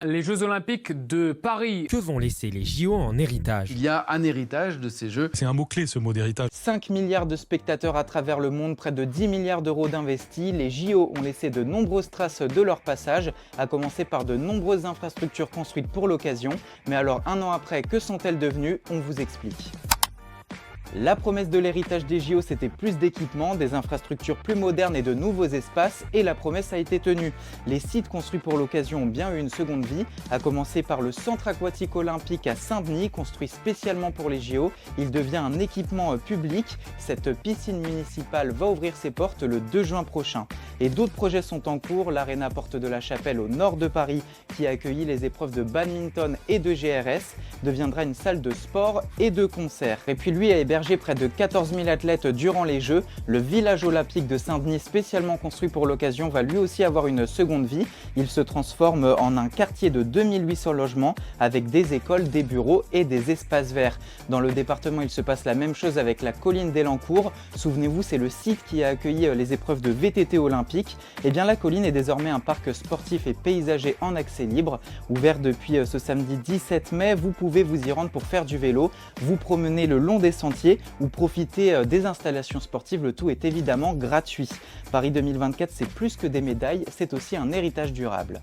Les Jeux Olympiques de Paris. Que vont laisser les JO en héritage? Il y a un héritage de ces Jeux. C'est un mot-clé, ce mot d'héritage. 5 milliards de spectateurs à travers le monde, près de 10 milliards d'euros d'investis. Les JO ont laissé de nombreuses traces de leur passage, à commencer par de nombreuses infrastructures construites pour l'occasion. Mais alors, un an après, que sont-elles devenues? On vous explique. La promesse de l'héritage des JO, c'était plus d'équipements, des infrastructures plus modernes et de nouveaux espaces, et la promesse a été tenue. Les sites construits pour l'occasion ont bien eu une seconde vie, à commencer par le centre aquatique olympique à Saint-Denis, construit spécialement pour les JO. Il devient un équipement public. Cette piscine municipale va ouvrir ses portes le 2 juin prochain. Et d'autres projets sont en cours. L'Arena Porte de la Chapelle au nord de Paris, qui a accueilli les épreuves de badminton et de GRS, deviendra une salle de sport et de concert. Et puis lui a hébergé près de 14 000 athlètes durant les Jeux. Le village olympique de Saint-Denis, spécialement construit pour l'occasion, va lui aussi avoir une seconde vie. Il se transforme en un quartier de 2800 logements avec des écoles, des bureaux et des espaces verts. Dans le département, il se passe la même chose avec la colline d'Elancourt. Souvenez-vous, c'est le site qui a accueilli les épreuves de VTT olympique. Et bien la colline est désormais un parc sportif et paysager en accès libre. Ouvert depuis ce samedi 17 mai, vous pouvez vous y rendre pour faire du vélo, vous promener le long des sentiers ou profiter des installations sportives. Le tout est évidemment gratuit. Paris 2024, c'est plus que des médailles, c'est aussi un héritage durable.